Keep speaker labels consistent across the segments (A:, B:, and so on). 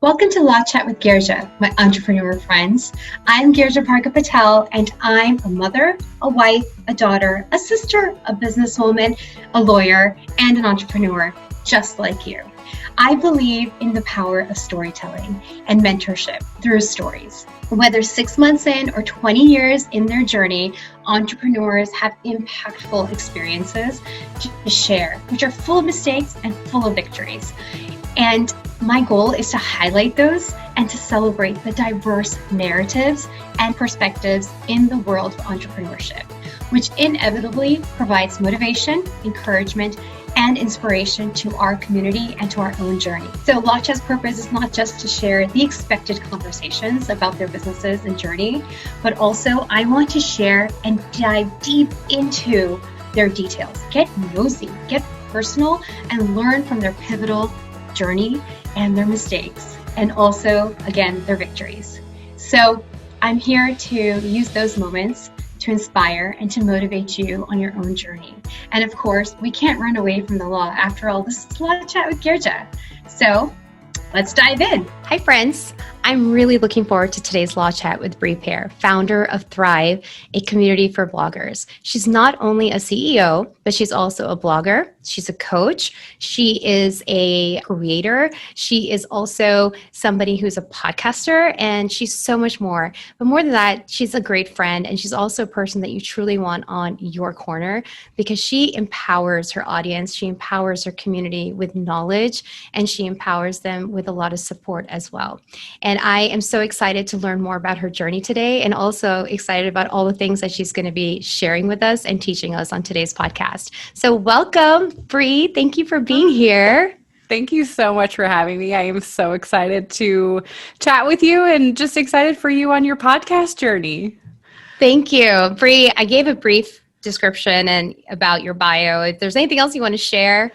A: Welcome to Law Chat with Girja, my entrepreneur friends. I'm Girja Parka Patel, and I'm a mother, a wife, a daughter, a sister, a businesswoman, a lawyer, and an entrepreneur, just like you. I believe in the power of storytelling and mentorship through stories. Whether 6 months in or 20 years in their journey, entrepreneurs have impactful experiences to share, which are full of mistakes and full of victories. And my goal is to highlight those and to celebrate the diverse narratives and perspectives in the world of entrepreneurship, which inevitably provides motivation, encouragement, and inspiration to our community and to our own journey. So Law Chat's purpose is not just to share the expected conversations about their businesses and journey, but also I want to share and dive deep into their details. Get nosy, get personal, and learn from their pivotal journey and their mistakes, and also, again, their victories. So I'm here to use those moments to inspire and to motivate you on your own journey. And of course, we can't run away from the law. After all, this is Law Chat with Girja. So let's dive in.
B: Hi, friends. I'm really looking forward to today's Law Chat with Bree Pair, founder of Thrive, a community for bloggers. She's not only a CEO, but she's also a blogger. She's a coach. She is a creator. She is also somebody who's a podcaster, and she's so much more. But more than that, she's a great friend, and she's also a person that you truly want on your corner because she empowers her audience. She empowers her community with knowledge, and she empowers them with a lot of support as well. And I am so excited to learn more about her journey today, and also excited about all the things that she's going to be sharing with us and teaching us on today's podcast. So welcome, Bree. Thank you for being here.
C: Thank you so much for having me. I am so excited to chat with you and just excited for you on your podcast journey.
B: Thank you. Bree, I gave a brief description and about your bio. If there's anything else you want to share.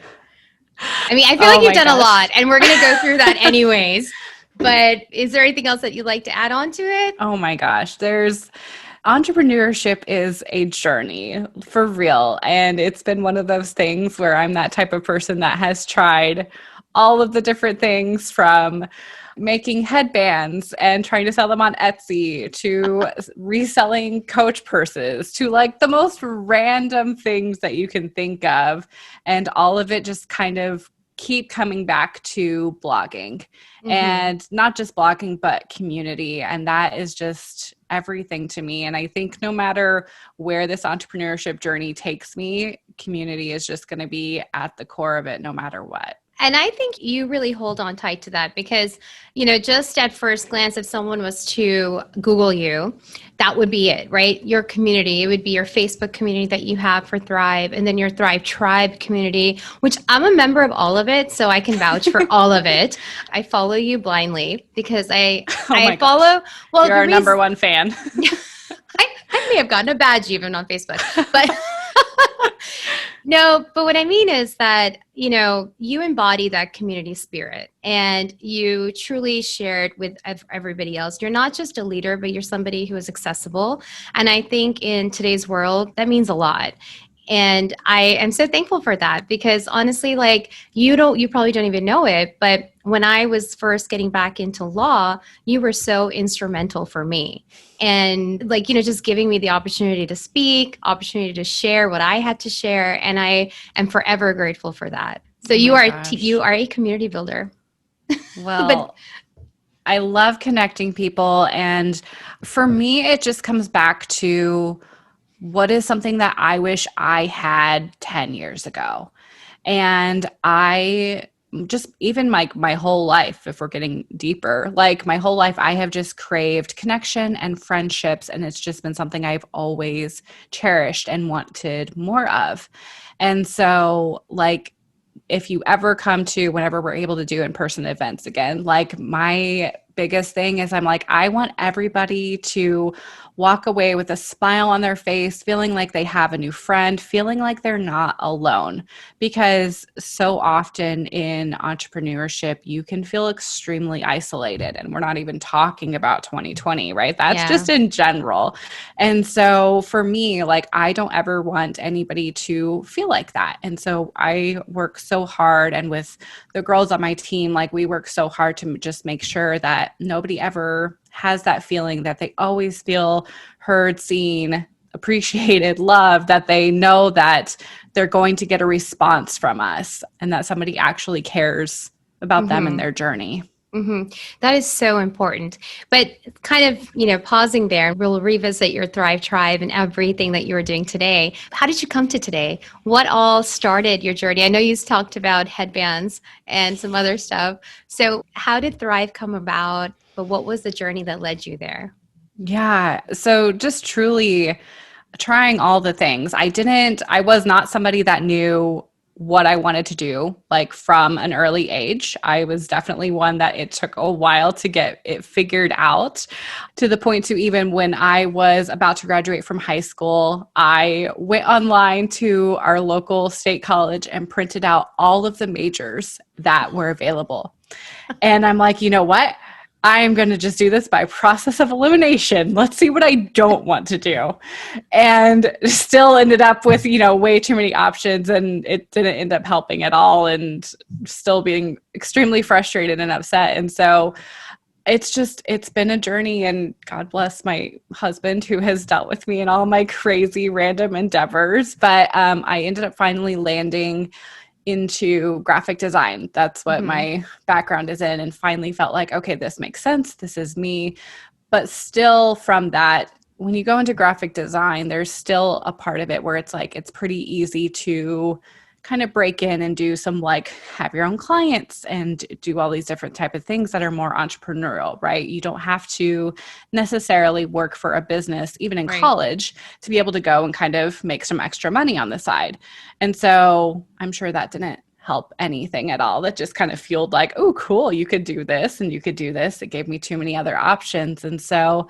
B: I mean, I feel like you've done a lot, and we're going to go through that anyways. But is there anything else that you'd like to add on to it?
C: Oh my gosh. Entrepreneurship is a journey for real. And it's been one of those things where I'm that type of person that has tried all of the different things, from making headbands and trying to sell them on Etsy to reselling Coach purses to like the most random things that you can think of. And all of it just kind of keep coming back to blogging. And not just blogging, but community. And that is just everything to me. And I think no matter where this entrepreneurship journey takes me, community is just going to be at the core of it no matter what.
B: And I think you really hold on tight to that because, just at first glance, if someone was to Google you, that would be it, right? Your community, it would be your Facebook community that you have for Thrive, and then your Thrive Tribe community, which I'm a member of all of it, so I can vouch for all of it. I follow you blindly because I follow. Well,
C: you're our number one fan.
B: I may have gotten a badge even on Facebook, but no, but what I mean is that, you embody that community spirit and you truly share it with everybody else. You're not just a leader, but you're somebody who is accessible. And I think in today's world, that means a lot. And I am so thankful for that because honestly, you probably don't even know it, but when I was first getting back into law, you were so instrumental for me. And just giving me the opportunity to speak, opportunity to share what I had to share. And I am forever grateful for that. So you are a community builder.
C: Well, I love connecting people. And for me, it just comes back to what is something that I wish I had 10 years ago. And I just, even my whole life, if we're getting deeper, my whole life, I have just craved connection and friendships. And it's just been something I've always cherished and wanted more of. And so if you ever come to, whenever we're able to do in-person events again, my biggest thing is I'm like, I want everybody to walk away with a smile on their face, feeling like they have a new friend, feeling like they're not alone. Because so often in entrepreneurship, you can feel extremely isolated. And we're not even talking about 2020, right? That's just in general. And so for me, like, I don't ever want anybody to feel like that. And so I work so hard, and with the girls on my team, like, we work so hard to just make sure that nobody ever has that feeling, that they always feel heard, seen, appreciated, loved, that they know that they're going to get a response from us and that somebody actually cares about them and their journey.
B: That is so important. But kind of, pausing there, we'll revisit your Thrive Tribe and everything that you were doing today. How did you come to today? What all started your journey? I know you talked about headbands and some other stuff. So how did Thrive come about? But what was the journey that led you there?
C: Yeah. So just truly trying all the things. I was not somebody that knew what I wanted to do, like, from an early age. I was definitely one that it took a while to get it figured out, to the point to even when I was about to graduate from high school, I went online to our local state college and printed out all of the majors that were available. And I'm like, you know what? I am going to just do this by process of elimination. Let's see what I don't want to do. And still ended up with, way too many options, and it didn't end up helping at all, and still being extremely frustrated and upset. And so it's been a journey, and God bless my husband who has dealt with me in all my crazy random endeavors. But I ended up finally landing into graphic design. That's what my background is in, and finally felt like, okay, this makes sense. This is me. But still, from that, when you go into graphic design, there's still a part of it where it's like, it's pretty easy to kind of break in and do some, like, have your own clients and do all these different type of things that are more entrepreneurial, right? You don't have to necessarily work for a business, even in college, to be able to go and kind of make some extra money on the side. And so I'm sure that didn't help anything at all. That just kind of fueled, like, oh, cool, you could do this and you could do this. It gave me too many other options. And so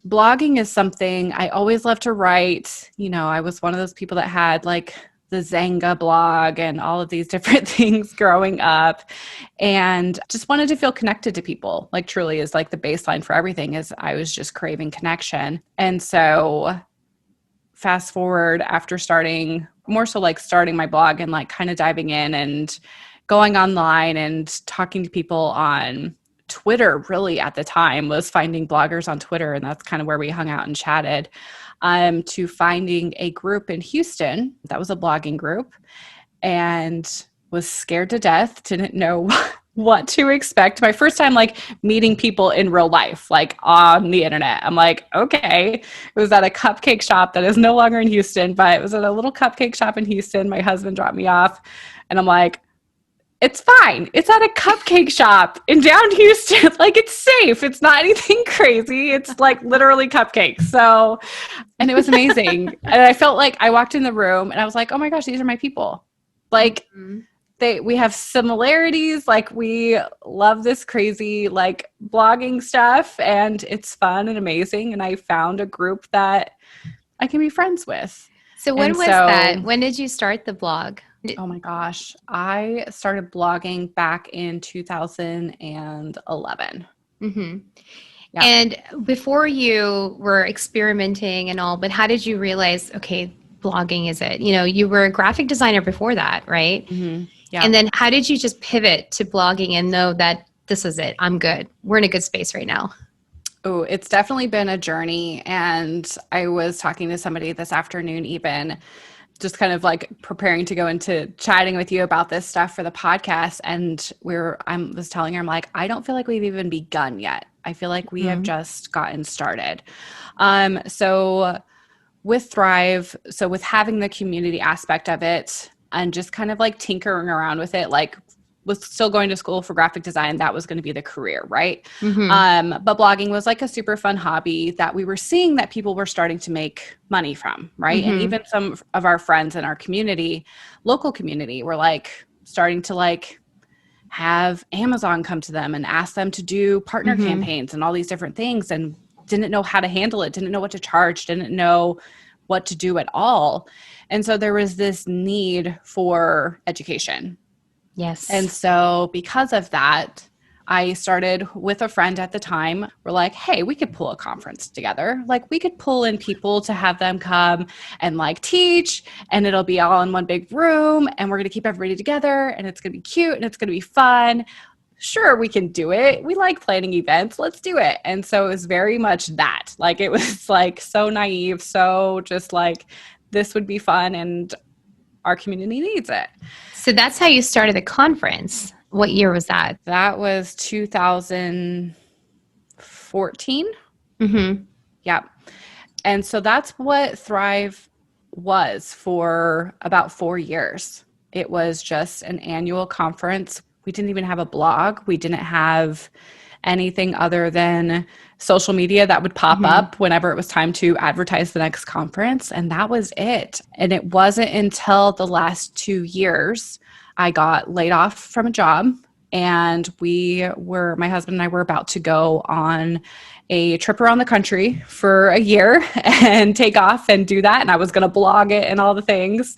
C: blogging is something I always love to write. I was one of those people that had, like, the Zanga blog and all of these different things growing up, and just wanted to feel connected to people. Like, truly is like the baseline for everything, is I was just craving connection. And so fast forward, after starting my blog and, like, kind of diving in and going online and talking to people on Twitter, really at the time was finding bloggers on Twitter. And that's kind of where we hung out and chatted. To finding a group in Houston that was a blogging group, and was scared to death, didn't know what to expect. My first time, like, meeting people in real life, like, on the internet. I'm like, okay. It was at a cupcake shop that is no longer in Houston, but it was at a little cupcake shop in Houston. My husband dropped me off, and I'm like, it's fine. It's at a cupcake shop in down Houston. Like, it's safe. It's not anything crazy. It's, like, literally cupcakes. So, and it was amazing. And I felt like I walked in the room and I was like, oh my gosh, these are my people. Like, we have similarities. Like, we love this crazy, like, blogging stuff, and it's fun and amazing. And I found a group that I can be friends with.
B: So when was that? When did you start the blog?
C: Oh my gosh. I started blogging back in 2011.
B: Yeah. And before you were experimenting and all, but how did you realize, okay, blogging is it? You were a graphic designer before that, right? Yeah. And then how did you just pivot to blogging and know that this is it? I'm good. We're in a good space right now.
C: Oh, it's definitely been a journey. And I was talking to somebody this afternoon, even just kind of, like, preparing to go into chatting with you about this stuff for the podcast. And I was telling her, I'm like, I don't feel like we've even begun yet. I feel like we have just gotten started. So with Thrive, so with having the community aspect of it and just kind of, like, tinkering around with it, like, was still going to school for graphic design. That was going to be the career, right? But blogging was, like, a super fun hobby that we were seeing that people were starting to make money from, right? And even some of our friends in our community, local community, were, like, starting to, like, have Amazon come to them and ask them to do partner campaigns and all these different things, and didn't know how to handle it, didn't know what to charge, didn't know what to do at all. And so there was this need for education.
B: Yes.
C: And so because of that, I started with a friend at the time. We're like, hey, we could pull a conference together. Like, we could pull in people to have them come and like teach, and it'll be all in one big room, and we're going to keep everybody together, and it's going to be cute and it's going to be fun. Sure, we can do it. We like planning events. Let's do it. And so it was very much that. Like, it was like so naive, so just like, this would be fun and our community needs it.
B: So that's how you started the conference. What year was that?
C: That was 2014. Yeah. And so that's what Thrive was for about 4 years. It was just an annual conference. We didn't even have a blog. We didn't have anything other than social media that would pop up whenever it was time to advertise the next conference. And that was it. And it wasn't until the last 2 years I got laid off from a job, and my husband and I were about to go on a trip around the country for a year and take off and do that. And I was going to blog it and all the things.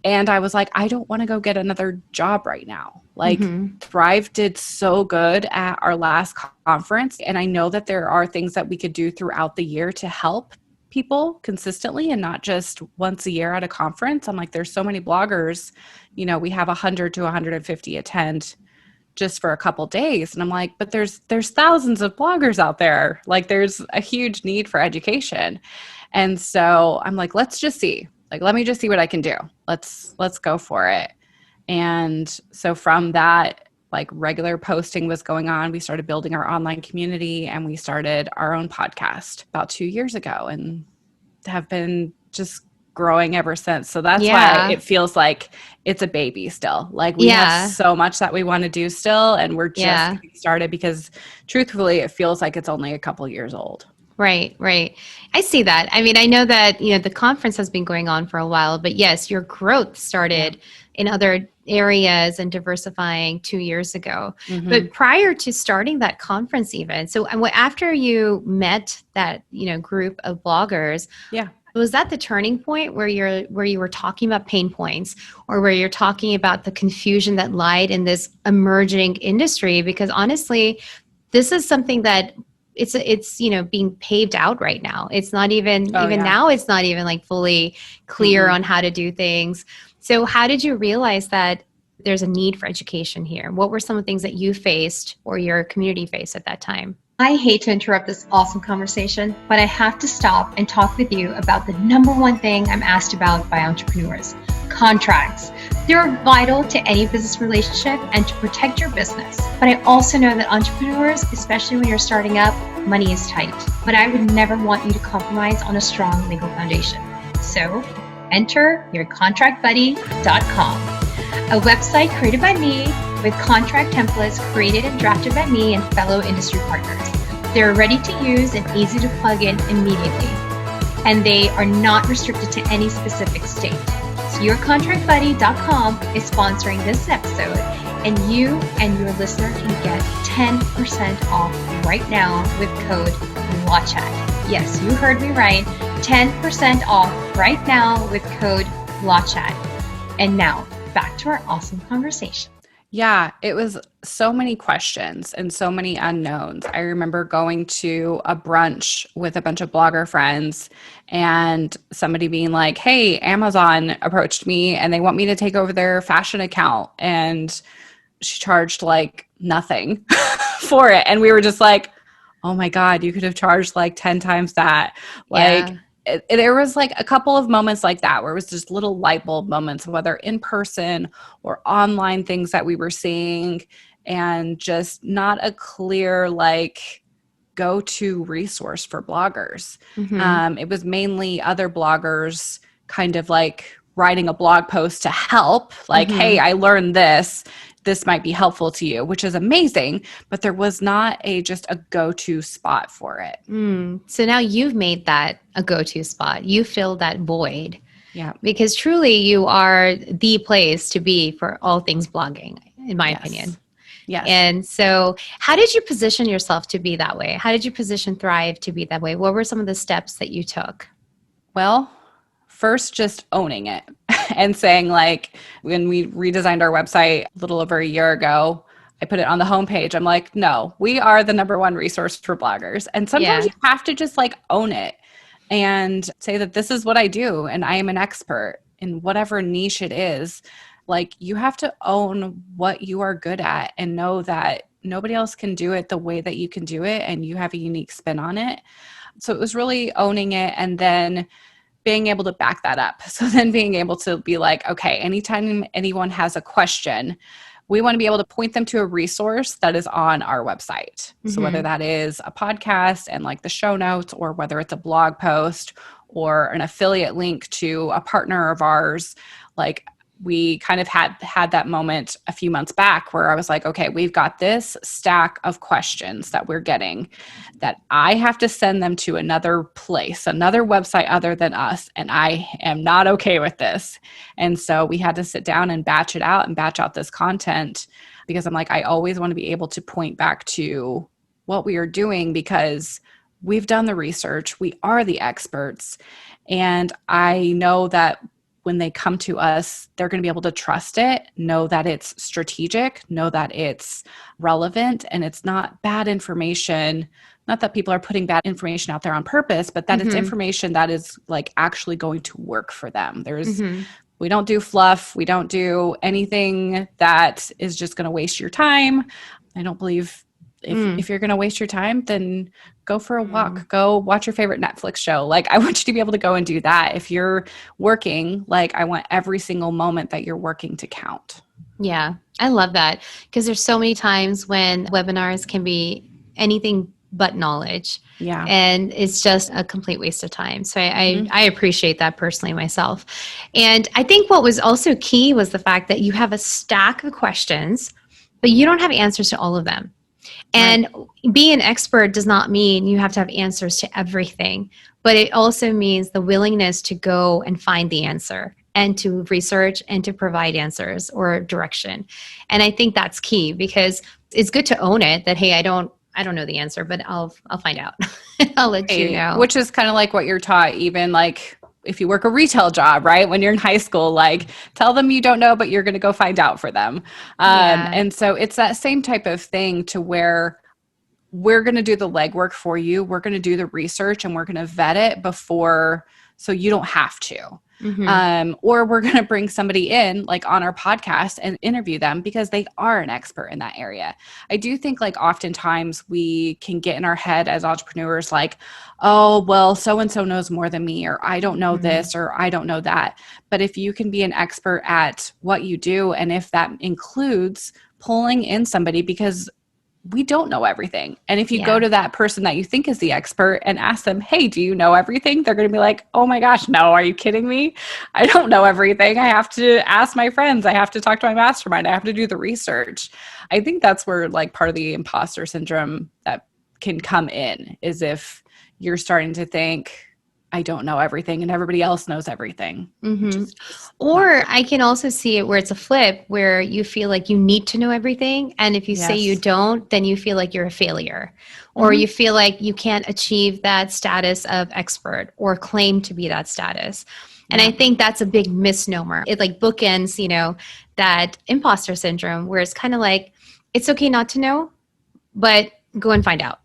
C: And I was like, I don't want to go get another job right now. Like, Thrive did so good at our last conference. And I know that there are things that we could do throughout the year to help people consistently and not just once a year at a conference. I'm like, there's so many bloggers, we have 100 to 150 attend just for a couple days. And I'm like, but there's thousands of bloggers out there. Like, there's a huge need for education. And so I'm like, let's just see. Like, let me just see what I can do. Let's go for it. And so from that, like, regular posting was going on. We started building our online community, and we started our own podcast about 2 years ago, and have been just growing ever since. So that's why it feels like it's a baby still. Like, we have so much that we want to do still, and we're just getting started, because truthfully, it feels like it's only a couple years old.
B: Right. I see that. I mean, I know that, the conference has been going on for a while, but yes, your growth started in other areas and diversifying 2 years ago. But prior to starting that conference even, so after you met that, group of bloggers, was that the turning point where you were talking about pain points, or where you're talking about the confusion that lied in this emerging industry? Because honestly, this is something that it's being paved out right now. It's not even now, it's not even like fully clear on how to do things. So how did you realize that there's a need for education here? What were some of the things that you faced or your community faced at that time?
A: I hate to interrupt this awesome conversation, but I have to stop and talk with you about the number one thing I'm asked about by entrepreneurs: contracts. They're vital to any business relationship and to protect your business. But I also know that entrepreneurs, especially when you're starting up, money is tight. But I would never want you to compromise on a strong legal foundation. So enter yourcontractbuddy.com, a website created by me with contract templates created and drafted by me and fellow industry partners. They're ready to use and easy to plug in immediately. And they are not restricted to any specific state. So yourcontractbuddy.com is sponsoring this episode, and you and your listener can get 10% off right now with code LAWCHAT. Yes, you heard me right. 10% off right now with code LAWCHAT. And now back to our awesome conversation.
C: Yeah, it was so many questions and so many unknowns. I remember going to a brunch with a bunch of blogger friends, and somebody being like, hey, Amazon approached me and they want me to take over their fashion account. And she charged like nothing for it. And we were just like, oh my God, you could have charged like 10 times that. There was like a couple of moments like that where it was just little light bulb moments, whether in person or online things that we were seeing, and just not a clear like go-to resource for bloggers. It was mainly other bloggers kind of like writing a blog post to help, like, hey, I learned this might be helpful to you, which is amazing, but there was not just a go-to spot for it.
B: So now you've made that a go-to spot. You fill that void.
C: Yeah.
B: Because truly you are the place to be for all things blogging, in my opinion.
C: Yes.
B: And so how did you position yourself to be that way? How did you position Thrive to be that way? What were some of the steps that you took?
C: Well, first, just owning it and saying, like, when we redesigned our website a little over a year ago, I put it on the homepage. I'm like, no, we are the number one resource for bloggers. And sometimes
B: Yeah.
C: you have to just like own it and say that this is what I do and I am an expert in whatever niche it is. Like, you have to own what you are good at and know that nobody else can do it the way that you can do it and you have a unique spin on it. So it was really owning it and then being able to back that up. So then being able to be like, okay, anytime anyone has a question, we want to be able to point them to a resource that is on our website. So whether that is a podcast and like the show notes, or whether it's a blog post or an affiliate link to a partner of ours, like we kind of had that moment a few months back where I was like, okay, we've got this stack of questions that we're getting that I have to send them to another place, another website other than us. And I am not okay with this. And so we had to sit down and batch out this content, because I'm like, I always want to be able to point back to what we are doing because we've done the research. We are the experts. And I know that when they come to us, they're going to be able to trust it, know that it's strategic, know that it's relevant, and it's not bad information. Not that people are putting bad information out there on purpose, but that it's information that is like actually going to work for them. We don't do fluff. We don't do anything that is just going to waste your time. I don't believe if you're going to waste your time, then go for a walk, go watch your favorite Netflix show. Like, I want you to be able to go and do that. If you're working, like, I want every single moment that you're working to count.
B: Yeah, I love that, because there's so many times when webinars can be anything but knowledge.
C: Yeah.
B: And it's just a complete waste of time. So I appreciate that personally myself. And I think what was also key was the fact that you have a stack of questions, but you don't have answers to all of them. And being an expert does not mean you have to have answers to everything, but it also means the willingness to go and find the answer and to research and to provide answers or direction. And I think that's key, because it's good to own it that, hey, I don't know the answer, but I'll find out. I'll let you know.
C: Which is kind of like what you're taught, even like if you work a retail job, right? When you're in high school, like, tell them you don't know, but you're going to go find out for them. And so it's that same type of thing, to where we're going to do the legwork for you. We're going to do the research and we're going to vet it before, so you don't have to. Or we're going to bring somebody in like on our podcast and interview them because they are an expert in that area. I do think like oftentimes we can get in our head as entrepreneurs, like, oh, well, so-and-so knows more than me, or I don't know this, or I don't know that. But if you can be an expert at what you do, and if that includes pulling in somebody, because we don't know everything. And if you go to that person that you think is the expert and ask them, hey, do you know everything? They're going to be like, oh my gosh, no, are you kidding me? I don't know everything. I have to ask my friends. I have to talk to my mastermind. I have to do the research. I think that's where like part of the imposter syndrome that can come in, is if you're starting to think, I don't know everything and everybody else knows everything.
B: Or I can also see it where it's a flip, where you feel like you need to know everything. And if you say you don't, then you feel like you're a failure, or you feel like you can't achieve that status of expert or claim to be that status. And I think that's a big misnomer. It like bookends, that imposter syndrome, where it's kind of like, it's okay not to know, but go and find out.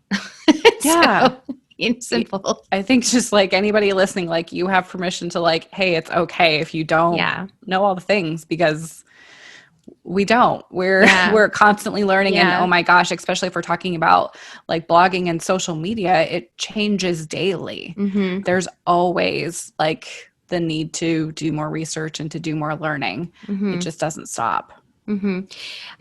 B: Simple.
C: I think just like anybody listening, like, you have permission to like, hey, it's okay if you don't know all the things, because we don't. We're constantly learning. And oh my gosh, especially if we're talking about like blogging and social media, it changes daily. There's always like the need to do more research and to do more learning. It just doesn't stop.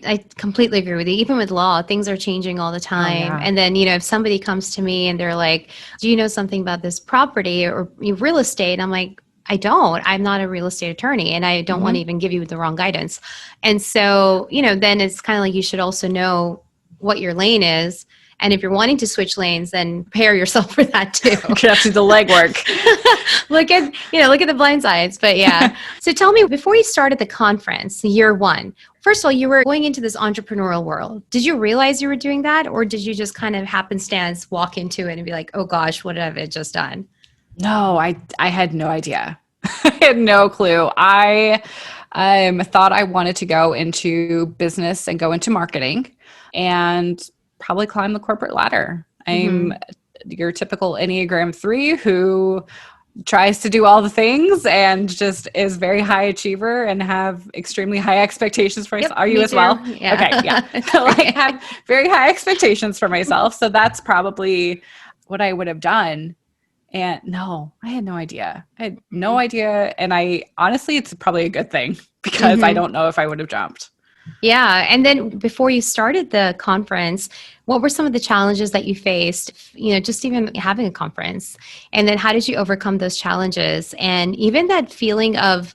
B: I completely agree with you. Even with law, things are changing all the time. And then, if somebody comes to me and they're like, do you know something about this property or real estate? I'm like, I don't. I'm not a real estate attorney, and I don't want to even give you the wrong guidance. And so, then it's kind of like you should also know what your lane is And if you're wanting to switch lanes, then prepare yourself for that too.
C: You have to do the legwork.
B: Look at the blind sides. But yeah. So tell me, before you started the conference, year one, first of all, you were going into this entrepreneurial world. Did you realize you were doing that? Or did you just kind of happenstance walk into it and be like, oh gosh, what have I just done?
C: No, I had no idea. I had no clue. I thought I wanted to go into business and go into marketing and probably climb the corporate ladder. I'm your typical Enneagram 3 who tries to do all the things and just is very high achiever and have extremely high expectations for myself. Are you as well?
B: Yeah.
C: Okay, yeah. Like have very high expectations for myself. So that's probably what I would have done. And no, I had no idea. I had no idea. And honestly, it's probably a good thing because I don't know if I would have jumped.
B: Yeah. And then before you started the conference, what were some of the challenges that you faced, just even having a conference? And then how did you overcome those challenges? And even that feeling of,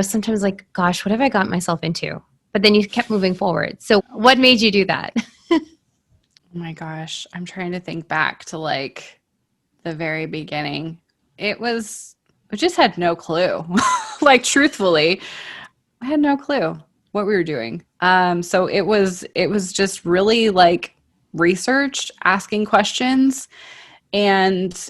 B: sometimes like, gosh, what have I got myself into? But then you kept moving forward. So what made you do that?
C: Oh my gosh. I'm trying to think back to like the very beginning. I just had no clue. Like truthfully, I had no clue what we were doing. So it was just really like research, asking questions. And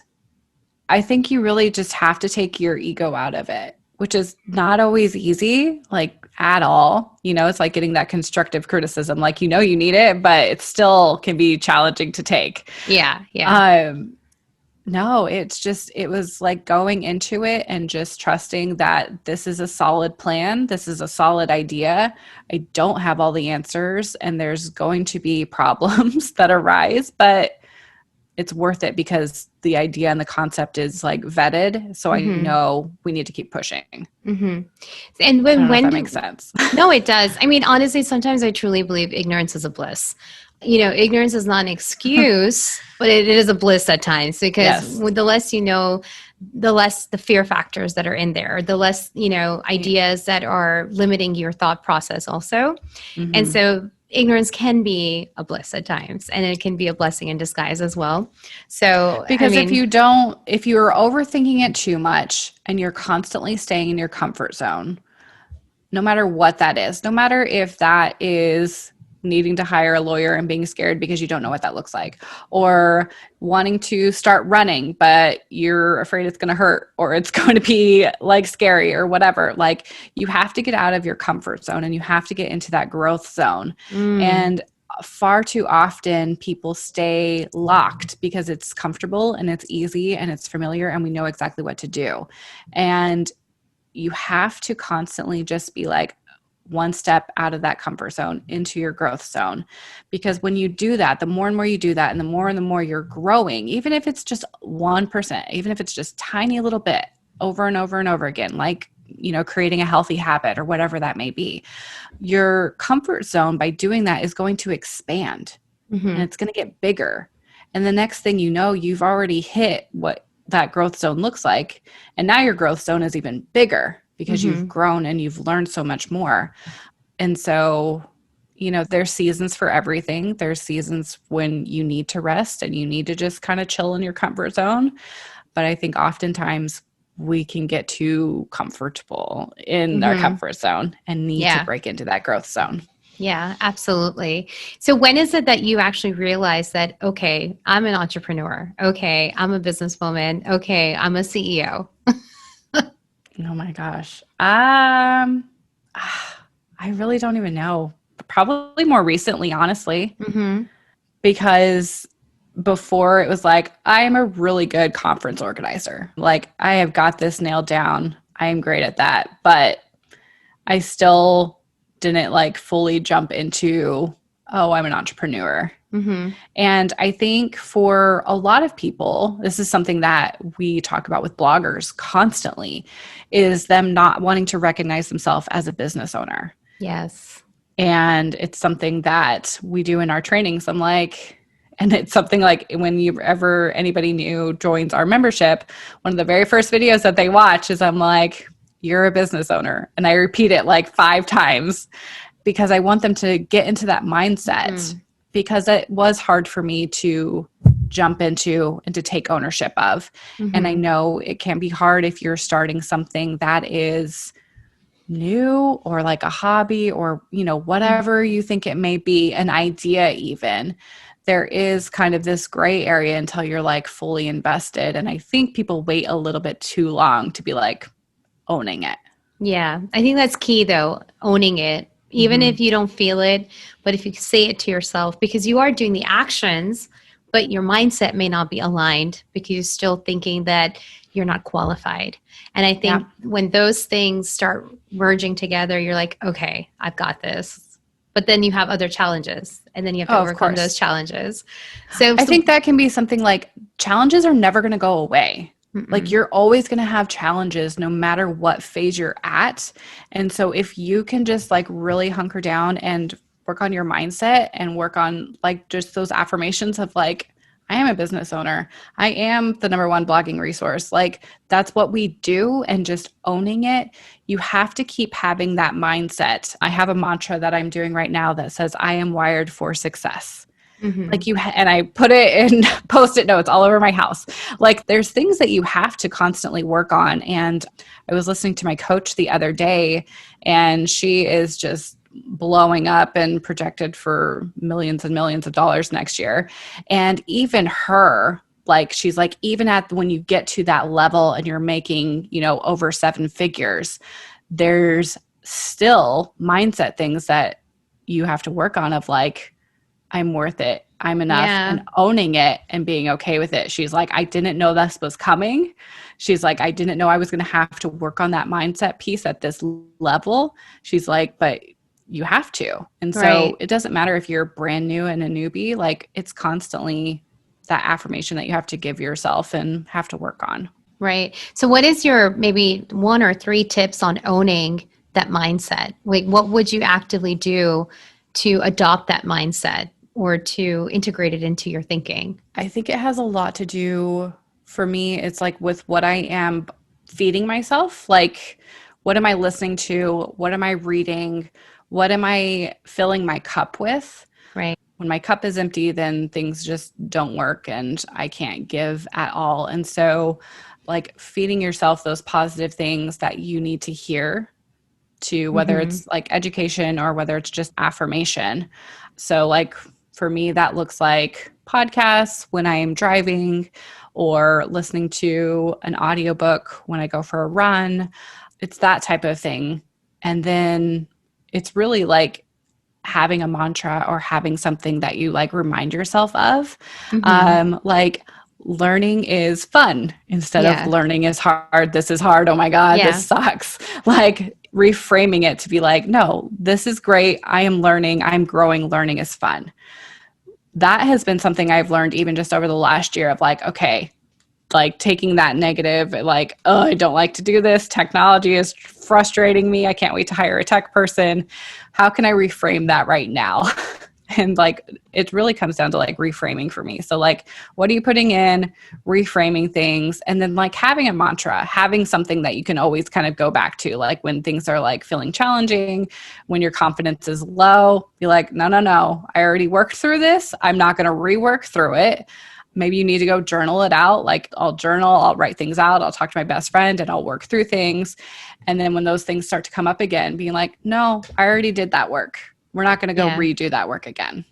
C: I think you really just have to take your ego out of it, which is not always easy, like at all. It's like getting that constructive criticism, like, you need it, but it still can be challenging to take.
B: Yeah. Yeah.
C: No, it was like going into it and just trusting that this is a solid plan. This is a solid idea. I don't have all the answers and there's going to be problems that arise, but it's worth it because the idea and the concept is like vetted. So I know we need to keep pushing.
B: And
C: when that makes sense.
B: No, it does. I mean, honestly, sometimes I truly believe ignorance is a bliss. Ignorance is not an excuse, but it is a bliss at times because the less you know, the less the fear factors that are in there, the less, ideas that are limiting your thought process also. And so ignorance can be a bliss at times and it can be a blessing in disguise as well. So,
C: because if you're overthinking it too much and you're constantly staying in your comfort zone, no matter what that is, no matter if that is needing to hire a lawyer and being scared because you don't know what that looks like, or wanting to start running, but you're afraid it's going to hurt or it's going to be like scary or whatever. Like you have to get out of your comfort zone and you have to get into that growth zone. And far too often people stay locked because it's comfortable and it's easy and it's familiar and we know exactly what to do. And you have to constantly just be like, one step out of that comfort zone into your growth zone. Because when you do that, the more and more you do that and the more you're growing, even if it's just 1%, even if it's just tiny little bit over and over and over again, like, creating a healthy habit or whatever that may be, your comfort zone by doing that is going to expand and it's going to get bigger. And the next thing you know, you've already hit what that growth zone looks like. And now your growth zone is even bigger because you've grown and you've learned so much more. And so, there's seasons for everything. There's seasons when you need to rest and you need to just kind of chill in your comfort zone. But I think oftentimes we can get too comfortable in our comfort zone and need to break into that growth zone.
B: Yeah, absolutely. So when is it that you actually realize that, okay, I'm an entrepreneur. Okay, I'm a businesswoman. Okay, I'm a CEO.
C: Oh my gosh. I really don't even know. Probably more recently, honestly, because before it was like, I am a really good conference organizer. Like I have got this nailed down. I am great at that, but I still didn't like fully jump into, oh, I'm an entrepreneur. And I think for a lot of people, this is something that we talk about with bloggers constantly, is them not wanting to recognize themselves as a business owner.
B: Yes.
C: And it's something that we do in our trainings. I'm like, and it's something like when anybody new joins our membership, one of the very first videos that they watch is I'm like, you're a business owner. And I repeat it like 5 times because I want them to get into that mindset because it was hard for me to jump into and to take ownership of. And I know it can be hard if you're starting something that is new or like a hobby or, whatever you think it may be, an idea even. There is kind of this gray area until you're like fully invested. And I think people wait a little bit too long to be like owning it.
B: Yeah, I think that's key though, owning it, even if you don't feel it, but if you say it to yourself, because you are doing the actions, but your mindset may not be aligned because you're still thinking that you're not qualified. And I think when those things start merging together, you're like, okay, I've got this. But then you have other challenges and then you have to overcome those challenges. So
C: I think that can be something like challenges are never going to go away. Like you're always going to have challenges no matter what phase you're at. And so if you can just like really hunker down and work on your mindset and work on like just those affirmations of like, I am a business owner. I am the number one blogging resource. Like that's what we do, and just owning it. You have to keep having that mindset. I have a mantra that I'm doing right now that says, I am wired for success. Like and I put it in Post-it notes all over my house. Like there's things that you have to constantly work on. And I was listening to my coach the other day, and she is just blowing up and projected for millions and millions of dollars next year. And even her, like, she's like, even at when you get to that level and you're making, over 7 figures, there's still mindset things that you have to work on of like, I'm worth it. I'm enough, and owning it and being okay with it. She's like, I didn't know this was coming. She's like, I didn't know I was going to have to work on that mindset piece at this level. She's like, but you have to. And so it doesn't matter if you're brand new and a newbie, like it's constantly that affirmation that you have to give yourself and have to work on.
B: Right. So what is your maybe 1 or 3 tips on owning that mindset? Like what would you actively do to adopt that mindset or to integrate it into your thinking?
C: I think it has a lot to do, for me, it's like with what I am feeding myself. Like, what am I listening to? What am I reading? What am I filling my cup with?
B: Right.
C: When my cup is empty, then things just don't work and I can't give at all. And so, like, feeding yourself those positive things that you need to hear, to whether it's like education or whether it's just affirmation. So like for me, that looks like podcasts when I am driving or listening to an audiobook when I go for a run. It's that type of thing. And then it's really like having a mantra or having something that you like remind yourself of. Like learning is fun instead of learning is hard. This is hard. Oh my God, this sucks. Like reframing it to be like, no, this is great. I am learning. I'm growing. Learning is fun. That has been something I've learned even just over the last year of like, okay, like taking that negative, like, oh, I don't like to do this. Technology is frustrating me. I can't wait to hire a tech person. How can I reframe that right now? And like, it really comes down to like reframing for me. So like, what are you putting in, reframing things, and then like having a mantra, having something that you can always kind of go back to, like when things are like feeling challenging, when your confidence is low, be like, no, I already worked through this. I'm not going to rework through it. Maybe you need to go journal it out. Like I'll journal, I'll write things out, I'll talk to my best friend and I'll work through things. And then when those things start to come up again, being like, no, I already did that work. We're not going to go redo that work again.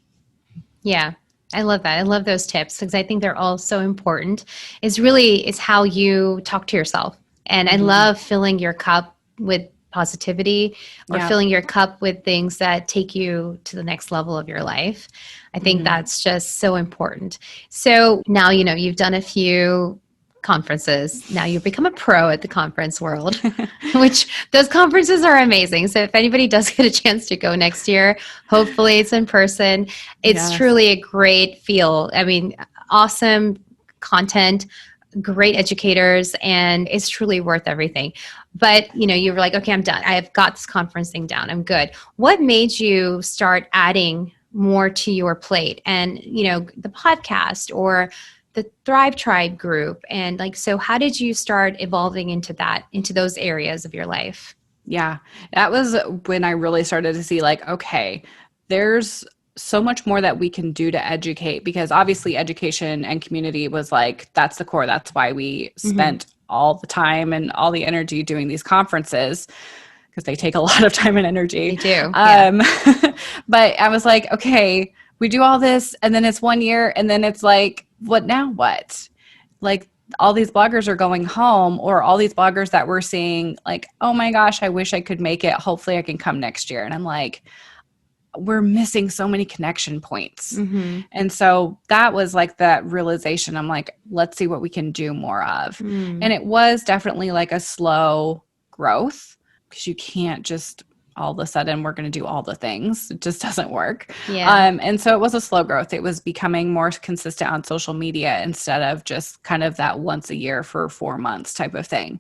B: Yeah. I love that. I love those tips because I think they're all so important. It's how you talk to yourself. And I love filling your cup with positivity or filling your cup with things that take you to the next level of your life. I think that's just so important. So now, you've done a few conferences. Now you've become a pro at the conference world, which those conferences are amazing. So if anybody does get a chance to go next year, hopefully it's in person. It's truly a great feel. I mean, awesome content, great educators, and it's truly worth everything. But, you were like, okay, I'm done. I've got this conference thing down. I'm good. What made you start adding more to your plate? And, the podcast or the Thrive Tribe group. And so how did you start evolving into those areas of your life?
C: Yeah, that was when I really started to see like, okay, there's so much more that we can do to educate, because obviously education and community was like, that's the core. That's why we spent all the time and all the energy doing these conferences, because they take a lot of time and energy.
B: They do. Yeah.
C: But I was like, okay, we do all this and then it's 1 year and then it's like, what now? What? Like, all these bloggers are going home, or all these bloggers that we're seeing, like, oh my gosh, I wish I could make it. Hopefully I can come next year. And I'm like, we're missing so many connection points. And so that was like that realization. I'm like, let's see what we can do more of. And it was definitely like a slow growth, because you can't just all of a sudden we're going to do all the things. It just doesn't work. And so it was a slow growth. It was becoming more consistent on social media instead of just kind of that once a year for 4 months type of thing.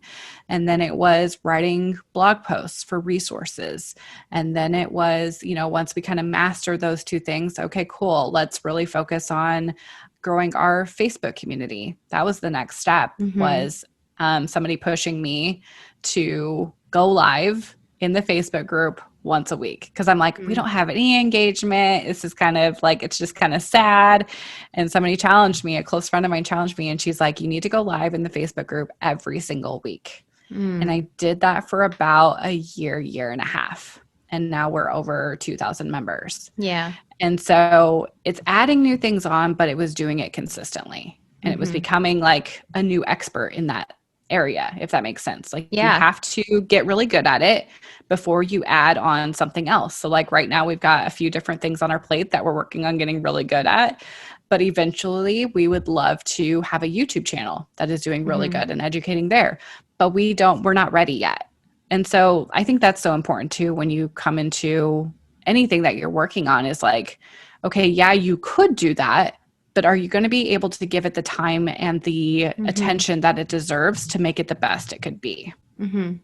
C: And then it was writing blog posts for resources. And then it was, you know, once we kind of mastered those two things, okay, cool, let's really focus on growing our Facebook community. That was the next step, was somebody pushing me to go live in the Facebook group once a week. Cause I'm like, we don't have any engagement. This is kind of like, it's just kind of sad. And somebody challenged me, a close friend of mine challenged me, and she's like, you need to go live in the Facebook group every single week. And I did that for about a year and a half. And now we're over 2,000 members.
B: Yeah.
C: And so it's adding new things on, but it was doing it consistently. And it was becoming like a new expert in that area, if that makes sense. Like, you have to get really good at it before you add on something else. So like right now we've got a few different things on our plate that we're working on getting really good at. But eventually we would love to have a YouTube channel that is doing really good and educating there. But we're not ready yet. And so I think that's so important too, when you come into anything that you're working on, is like, okay, yeah, you could do that, but are you going to be able to give it the time and the attention that it deserves to make it the best it could be?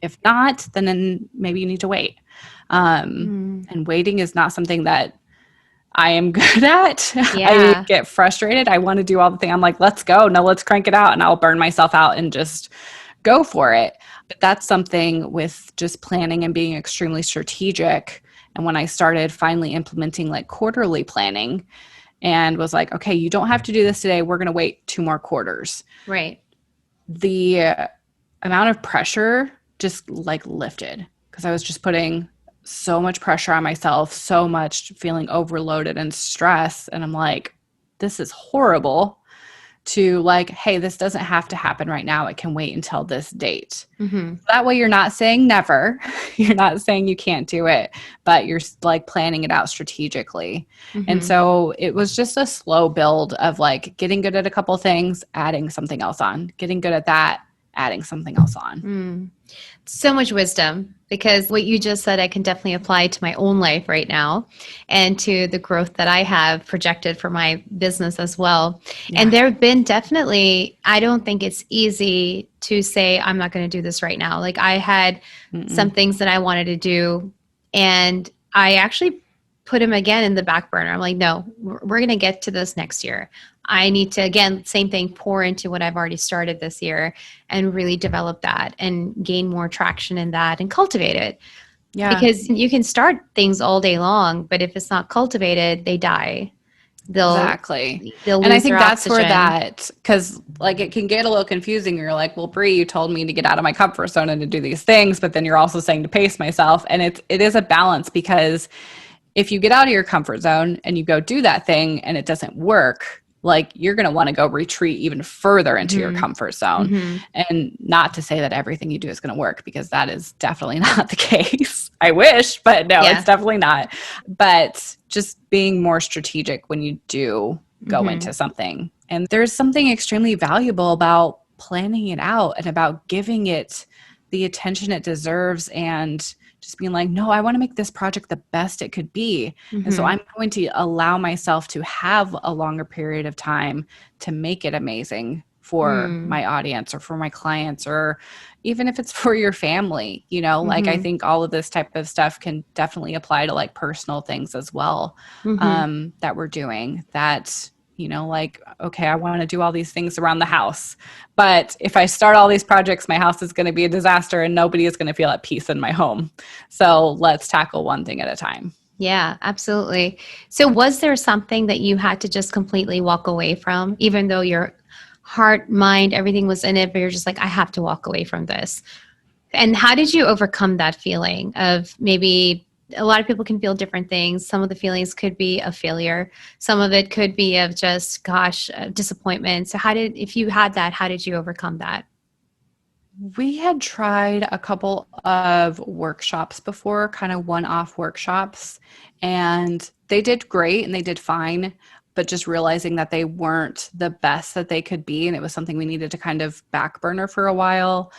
C: If not, then maybe you need to wait. And waiting is not something that I am good at. I get frustrated. I want to do all the things. I'm like, let's go. No, let's crank it out. And I'll burn myself out and just go for it. But that's something with just planning and being extremely strategic. And when I started finally implementing like quarterly planning, and was like, okay, you don't have to do this today. We're going to wait 2 more quarters.
B: Right.
C: The amount of pressure just like lifted, because I was just putting so much pressure on myself, so much feeling overloaded and stress. And I'm like, this is horrible. To like, hey, this doesn't have to happen right now. It can wait until this date. That way you're not saying never. You're not saying you can't do it, but you're like planning it out strategically. And so it was just a slow build of like getting good at a couple things, adding something else on, getting good at that, adding something else on.
B: So much wisdom, because what you just said, I can definitely apply to my own life right now and to the growth that I have projected for my business as well. And there have been definitely, I don't think it's easy to say, I'm not going to do this right now. Like, I had some things that I wanted to do, and I actually put them again in the back burner. I'm like, no, we're going to get to this next year. I need to, again, same thing, pour into what I've already started this year and really develop that and gain more traction in that and cultivate it. Yeah. Because you can start things all day long, but if it's not cultivated, they die. They'll lose, and I think that's
C: oxygen. Where that, because like it can get a little confusing. You're like, well, Bree, you told me to get out of my comfort zone and to do these things, but then you're also saying to pace myself. And it is a balance, because if you get out of your comfort zone and you go do that thing and it doesn't work, like you're going to want to go retreat even further into your comfort zone. And not to say that everything you do is going to work, because that is definitely not the case. I wish, but no, it's definitely not. But just being more strategic when you do go into something. And there's something extremely valuable about planning it out and about giving it the attention it deserves, and just being like, no, I want to make this project the best it could be. And so I'm going to allow myself to have a longer period of time to make it amazing for my audience or for my clients, or even if it's for your family, you know, like I think all of this type of stuff can definitely apply to like personal things as well, that we're doing that, you know, like, okay, I want to do all these things around the house, but if I start all these projects, my house is going to be a disaster and nobody is going to feel at peace in my home. So let's tackle one thing at a time.
B: Yeah, absolutely. So was there something that you had to just completely walk away from, even though your heart, mind, everything was in it, but you're just like, I have to walk away from this? And how did you overcome that feeling of maybe a lot of people can feel different things. Some of the feelings could be a failure. Some of it could be of just, gosh, disappointment. So if you had that, how did you overcome that?
C: We had tried a couple of workshops before, kind of one-off workshops, and they did great and they did fine, but just realizing that they weren't the best that they could be, and it was something we needed to kind of back burner for a while,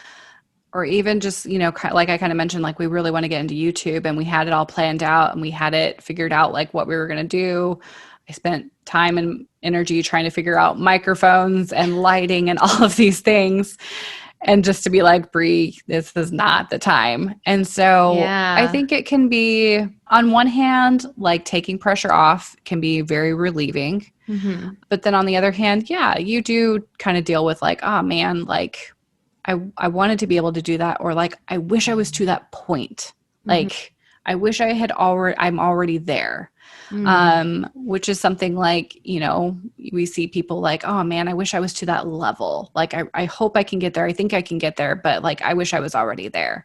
C: or even just, like I kind of mentioned, like we really want to get into YouTube and we had it all planned out and we had it figured out like what we were going to do. I spent time and energy trying to figure out microphones and lighting and all of these things. And just to be like, Bree, this is not the time. And so I
B: Yeah.
C: think it can be, on one hand, like taking pressure off can be very relieving.
B: Mm-hmm.
C: But then on the other hand, yeah, you do kind of deal with like, oh man, like I wanted to be able to do that. Or like, I wish I was to that point.
B: Mm-hmm.
C: Like, I wish I'm already there.
B: Mm-hmm.
C: Which is something like, we see people like, oh man, I wish I was to that level. Like, I hope I can get there. I think I can get there, but like, I wish I was already there.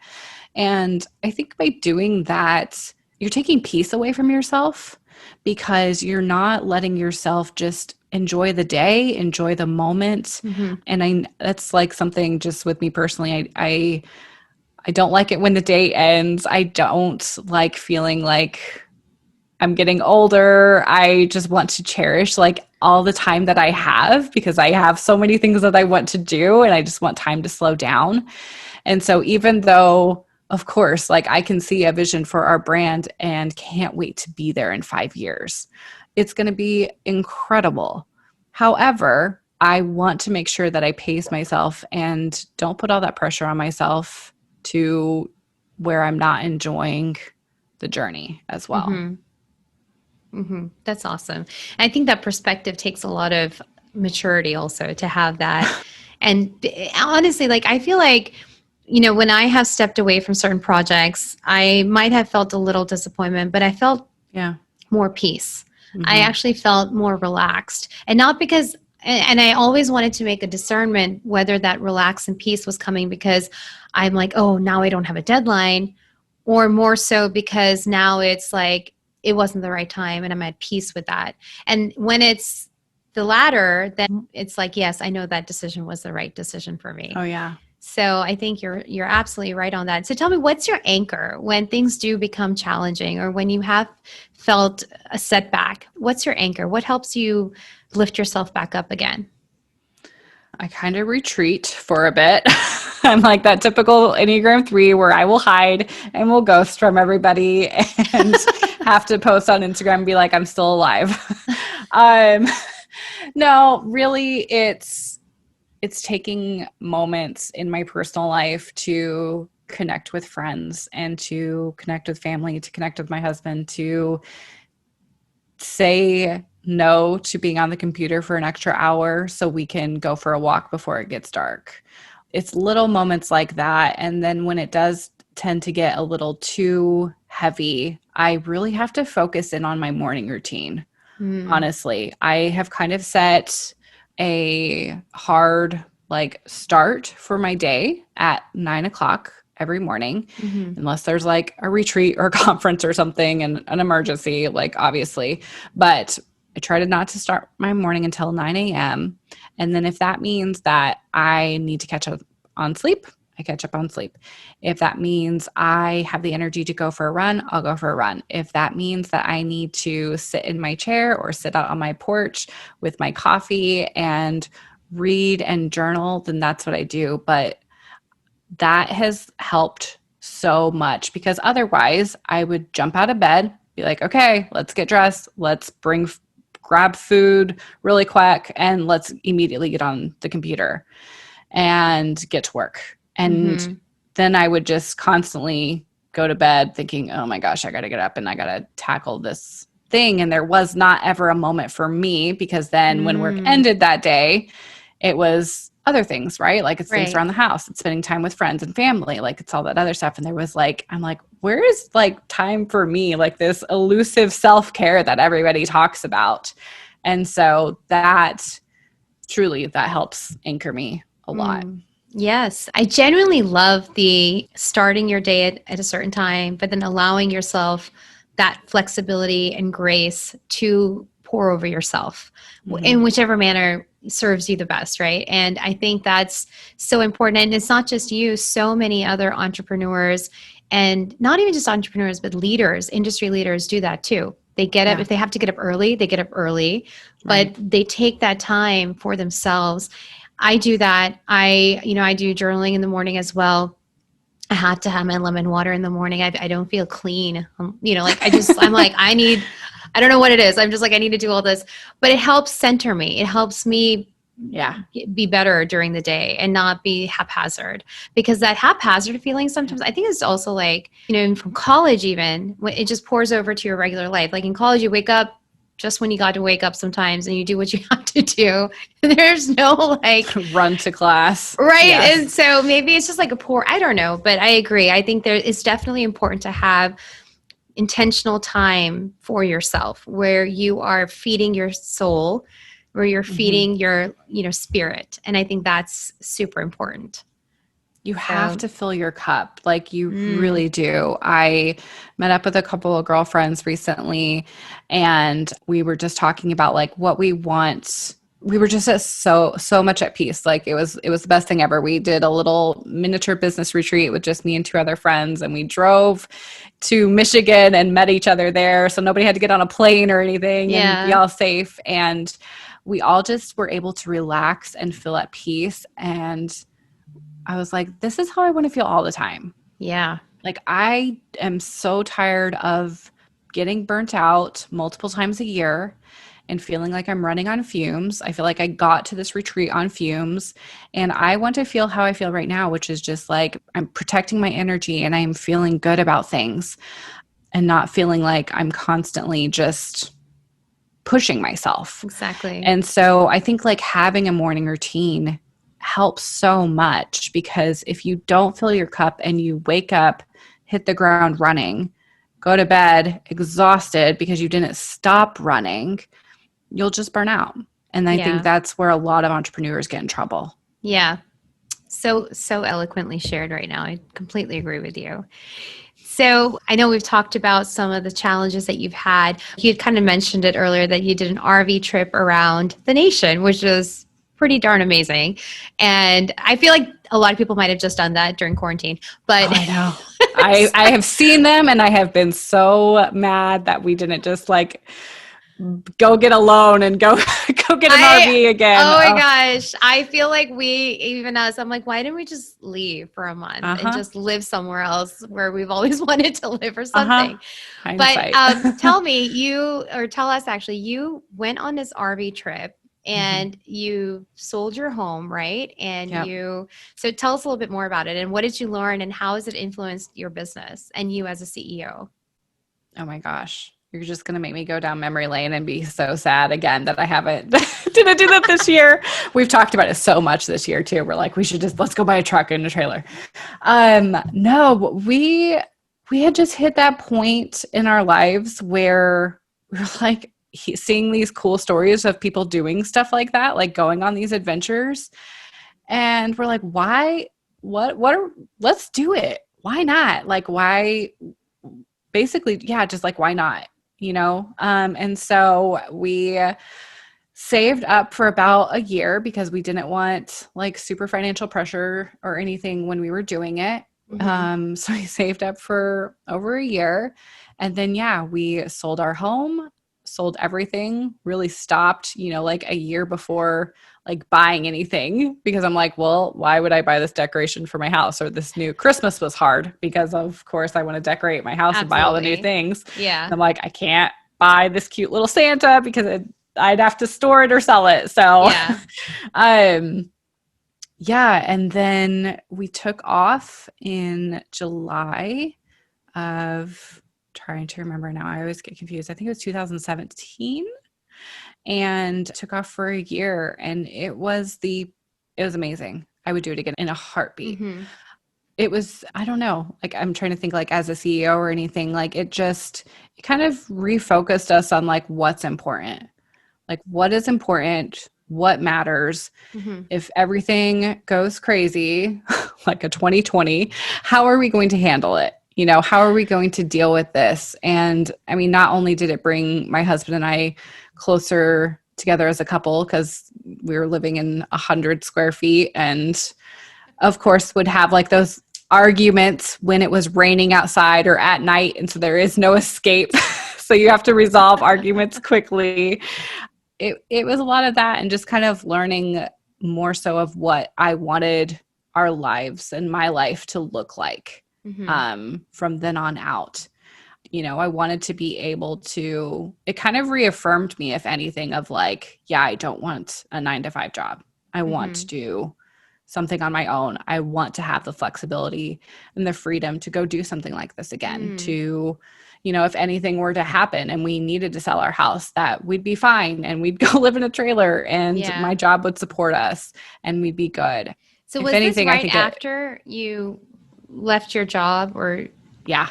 C: And I think by doing that, you're taking peace away from yourself because you're not letting yourself just enjoy the day, enjoy the moment.
B: Mm-hmm.
C: And that's like something just with me personally. I don't like it when the day ends. I don't like feeling like I'm getting older. I just want to cherish like all the time that I have because I have so many things that I want to do and I just want time to slow down. And so even though, of course, like I can see a vision for our brand and can't wait to be there in 5 years, it's going to be incredible. However, I want to make sure that I pace myself and don't put all that pressure on myself to where I'm not enjoying the journey as well.
B: Mm-hmm. Mm-hmm. That's awesome. I think that perspective takes a lot of maturity also to have that. And honestly, like I feel like, when I have stepped away from certain projects, I might have felt a little disappointment, but I felt
C: Yeah.
B: more peace. I
C: Mm-hmm.
B: actually felt more relaxed. And not because, and I always wanted to make a discernment whether that relax and peace was coming because I'm like, oh, now I don't have a deadline, or more so because now it's like, it wasn't the right time and I'm at peace with that. And when it's the latter, then it's like, yes, I know that decision was the right decision for me.
C: Oh, yeah.
B: So I think you're absolutely right on that. So tell me, what's your anchor when things do become challenging or when you have felt a setback? What's your anchor? What helps you lift yourself back up again?
C: I kind of retreat for a bit. I'm like that typical Enneagram 3 where I will hide and will ghost from everybody and have to post on Instagram and be like, I'm still alive. um, no, really, it's taking moments in my personal life to connect with friends and to connect with family, to connect with my husband, to say no to being on the computer for an extra hour so we can go for a walk before it gets dark. It's little moments like that. And then when it does tend to get a little too heavy, I really have to focus in on my morning routine.
B: Mm,
C: Honestly, I have kind of set a hard like start for my day at 9 o'clock every morning,
B: hmm
C: unless there's like a retreat or a conference or something and an emergency, like obviously. But I try to not to start my morning until 9 a.m. And then if that means that I need to catch up on sleep, I catch up on sleep. If that means I have the energy to go for a run, I'll go for a run. If that means that I need to sit in my chair or sit out on my porch with my coffee and read and journal, then that's what I do. But that has helped so much because otherwise I would jump out of bed, be like, okay, let's get dressed. Let's grab food really quick and let's immediately get on the computer and get to work. And
B: hmm
C: then I would just constantly go to bed thinking, oh my gosh, I got to get up and I got to tackle this thing. And there was not ever a moment for me because then when work
B: Mm,
C: ended that day, it was other things, right? Like it's things
B: Right.
C: around the house, it's spending time with friends and family, like it's all that other stuff. And there was like, I'm like, where is like time for me? Like this elusive self-care that everybody talks about. And so that truly, that helps anchor me a lot.
B: Yes, I genuinely love the starting your day at a certain time, but then allowing yourself that flexibility and grace to pour over yourself in whichever manner serves you the best, right? And I think that's so important. And it's not just you, so many other entrepreneurs, and not even just entrepreneurs, but leaders, industry leaders do that too. They get up, if they have to get up early, they get up early, but they take that time for themselves. I do that. I do journaling in the morning as well. I have to have my lemon water in the morning. I don't feel clean. Like I'm like, I don't know what it is. I'm just like, I need to do all this, but it helps center me. It helps me be better during the day and not be haphazard, because that haphazard feeling sometimes I think is also like, from college, even when it just pours over to your regular life. Like in college, you wake up just when you got to wake up sometimes and you do what you have to do. There's no like
C: run to class.
B: Right.
C: Yes.
B: And so maybe it's just like I don't know, but I agree. I think it's definitely important to have intentional time for yourself where you are feeding your soul, where you're feeding your, spirit. And I think that's super important.
C: You have to fill your cup. Like you really do. I met up with a couple of girlfriends recently and we were just talking about like what we want. We were just so much at peace. Like it was the best thing ever. We did a little miniature business retreat with just me and 2 other friends, and we drove to Michigan and met each other there. So nobody had to get on a plane or anything and be all safe. And we all just were able to relax and feel at peace. And I was like, this is how I want to feel all the time.
B: Yeah.
C: Like I am so tired of getting burnt out multiple times a year and feeling like I'm running on fumes. I feel like I got to this retreat on fumes, and I want to feel how I feel right now, which is just like I'm protecting my energy and I am feeling good about things and not feeling like I'm constantly just pushing myself.
B: Exactly.
C: And so I think like having a morning routine helps so much, because if you don't fill your cup and you wake up, hit the ground running, go to bed exhausted because you didn't stop running, you'll just burn out. And I think that's where a lot of entrepreneurs get in trouble.
B: Yeah. So eloquently shared right now. I completely agree with you. So I know we've talked about some of the challenges that you've had. You had kind of mentioned it earlier that you did an RV trip around the nation, which was pretty darn amazing. And I feel like a lot of people might have just done that during quarantine, but
C: I know. I have seen them and I have been so mad that we didn't just like go get a loan and go get an RV again.
B: Oh my gosh. I feel like I'm like, why didn't we just leave for a month and just live somewhere else where we've always wanted to live or something? But tell us actually, you went on this RV trip and you sold your home, right? And so tell us a little bit more about it, and what did you learn and how has it influenced your business and you as a CEO?
C: Oh my gosh. You're just going to make me go down memory lane and be so sad again that I didn't do that this year. We've talked about it so much this year too. We're like, let's go buy a truck and a trailer. No, we had just hit that point in our lives where we're like seeing these cool stories of people doing stuff like that, like going on these adventures. And we're like, let's do it. Why not? Like, why? Basically, just like, why not? And so we saved up for about a year because we didn't want like super financial pressure or anything when we were doing it. So we saved up for over a year, and then, we sold our home, sold everything, really stopped, like a year before like buying anything, because I'm like, well, why would I buy this decoration for my house, or this new Christmas was hard because of course I want to decorate my house and buy all the new things.
B: Yeah.
C: And I'm like, I can't buy this cute little Santa because I'd have to store it or sell it. So, and then we took off in July of, trying to remember now, I always get confused. I think it was 2017. And took off for a year, and it was the It was amazing. I would do it again in a heartbeat.
B: Mm-hmm.
C: It was, I don't know, like I'm trying to think like as a CEO or anything, like it kind of refocused us on like what's important. Like what is important, what matters.
B: Mm-hmm.
C: If everything goes crazy, like a 2020, how are we going to handle it? You know, how are we going to deal with this? And I mean, not only did it bring my husband and I closer together as a couple because we were living in 100 square feet and of course would have like those arguments when it was raining outside or at night. And so there is no escape. So you have to resolve arguments quickly. It was a lot of that and just kind of learning more so of what I wanted our lives and my life to look like from then on out. You know, I wanted to be able to, it kind of reaffirmed me, if anything, of like, yeah, I don't want a 9-to-5 job. I want to do something on my own. I want to have the flexibility and the freedom to go do something like this again, to, you know, if anything were to happen and we needed to sell our house, that we'd be fine and we'd go live in a trailer and my job would support us and we'd be good.
B: So
C: if
B: was
C: anything,
B: this
C: I
B: right
C: think
B: after you left your job or?
C: Yeah.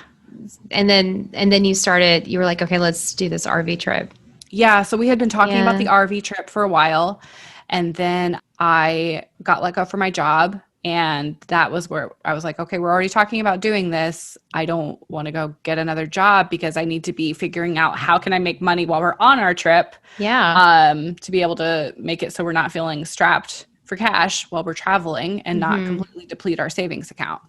B: And then you were like, okay, let's do this RV trip.
C: Yeah. So we had been talking about the RV trip for a while. And then I got let go from my job. And that was where I was like, okay, we're already talking about doing this. I don't want to go get another job because I need to be figuring out how can I make money while we're on our trip.
B: Yeah.
C: To be able to make it so we're not feeling strapped for cash while we're traveling and not completely deplete our savings account.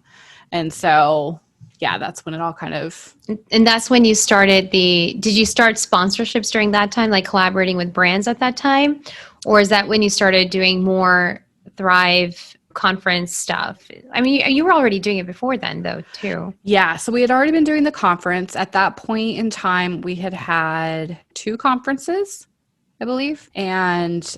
C: And so, yeah, that's when it all kind of.
B: And that's when you started did you start sponsorships during that time, like collaborating with brands at that time? Or is that when you started doing more Thrive conference stuff? I mean, you were already doing it before then though, too.
C: Yeah. So we had already been doing the conference. At that point in time, we had 2 conferences, I believe. And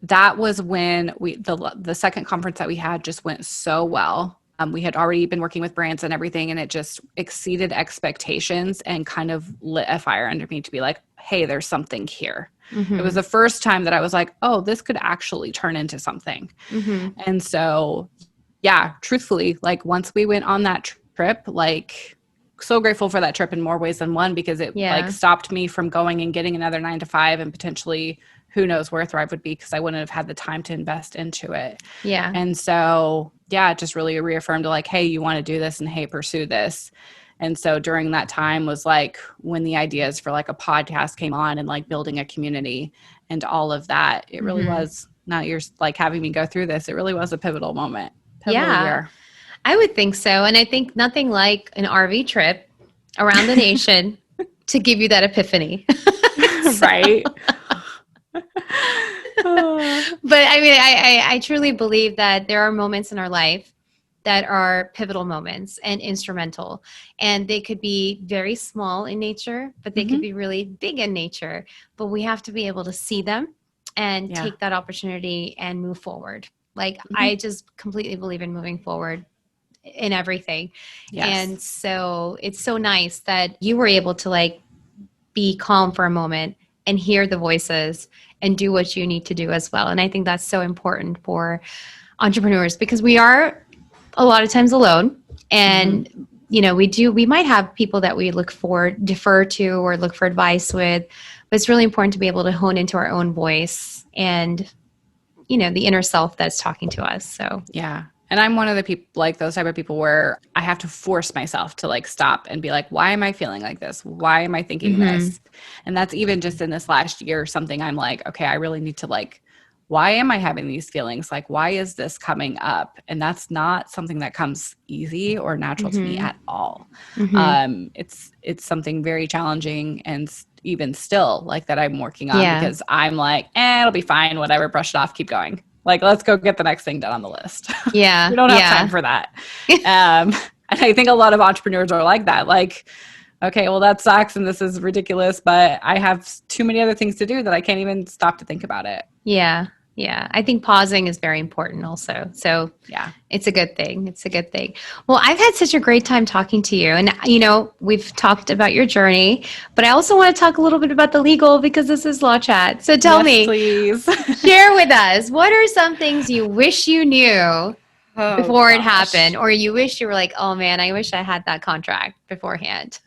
C: that was when the second conference that we had just went so well. We had already been working with brands and everything, and it just exceeded expectations and kind of lit a fire under me to be like, hey, there's something here. It was the first time that I was like, oh, this could actually turn into something. And so, yeah, truthfully, like once we went on that trip, like so grateful for that trip in more ways than one because it like stopped me from going and getting another 9-to-5 and potentially who knows where Thrive would be because I wouldn't have had the time to invest into it.
B: Yeah.
C: And so, yeah, it just really reaffirmed like, hey, you want to do this and hey, pursue this. And so during that time was like when the ideas for like a podcast came on and like building a community and all of that. It really was, now you're like having me go through this. It really was a pivotal moment. Pivotal year.
B: I would think so. And I think nothing like an RV trip around the nation to give you that epiphany.
C: Right.
B: But I mean, I truly believe that there are moments in our life that are pivotal moments and instrumental. And they could be very small in nature, but they could be really big in nature. But we have to be able to see them and take that opportunity and move forward. Like I just completely believe in moving forward in everything.
C: Yes.
B: And so it's so nice that you were able to like be calm for a moment and hear the voices and do what you need to do as well. And I think that's so important for entrepreneurs because we are a lot of times alone and you know, we might have people that we defer to or look for advice with, but it's really important to be able to hone into our own voice and, you know, the inner self that's talking to us. So,
C: yeah. And I'm one of the people, like those type of people where I have to force myself to like stop and be like, why am I feeling like this? Why am I thinking this? And that's even just in this last year, something I'm like, okay, I really need to like, why am I having these feelings? Like, why is this coming up? And that's not something that comes easy or natural to me at all. It's something very challenging and even still like that I'm working on because I'm like, it'll be fine. Whatever, brush it off, keep going. Like, let's go get the next thing done on the list.
B: Yeah.
C: We don't have time for that. And I think a lot of entrepreneurs are like that. Like, okay, well, that sucks and this is ridiculous, but I have too many other things to do that I can't even stop to think about it.
B: Yeah. Yeah. I think pausing is very important also. So
C: Yeah.
B: it's a good thing. It's a good thing. Well, I've had such a great time talking to you. And, you know, we've talked about your journey, but I also want to talk a little bit about the legal because this is Law Chat. So tell
C: Yes,
B: me,
C: please.
B: share with us, what are some things you wish you knew
C: Oh,
B: before it
C: gosh.
B: happened? Or you wish you were like, oh man, I wish I had that contract beforehand.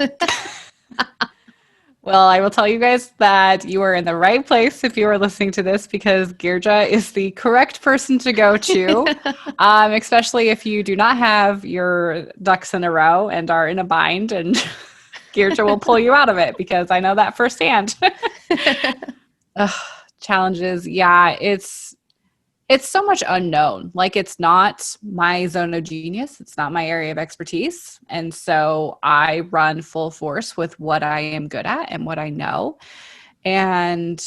C: Well, I will tell you guys that you are in the right place if you are listening to this because Girja is the correct person to go to, especially if you do not have your ducks in a row and are in a bind, and Girja will pull you out of it because I know that firsthand. Ugh, challenges. Yeah, it's so much unknown. Like it's not my zone of genius. It's not my area of expertise. And so I run full force with what I am good at and what I know. And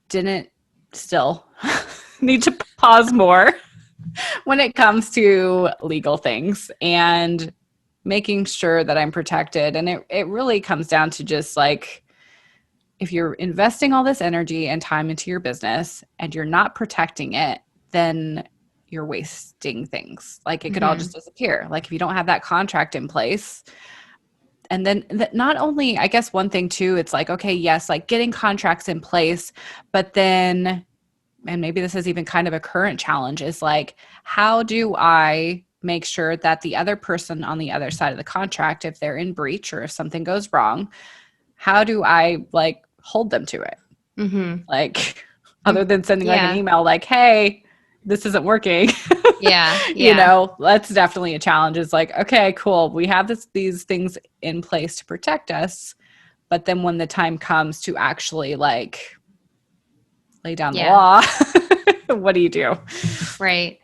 C: didn't still need to pause more when it comes to legal things and making sure that I'm protected. And it really comes down to just like, if you're investing all this energy and time into your business and you're not protecting it, then you're wasting things. Like it could all just disappear. Like if you don't have that contract in place. And then not only, I guess one thing too, it's like, okay, yes, like getting contracts in place, but then, and maybe this is even kind of a current challenge, is like, how do I make sure that the other person on the other side of the contract, if they're in breach or if something goes wrong, how do I like hold them to it? Like other than sending like an
B: Yeah.
C: email like, hey, this isn't working.
B: Yeah.
C: You
B: Yeah.
C: know, that's definitely a challenge. It's like, okay, cool. We have these things in place to protect us. But then when the time comes to actually like lay down the
B: Yeah.
C: law, what do you do?
B: Right.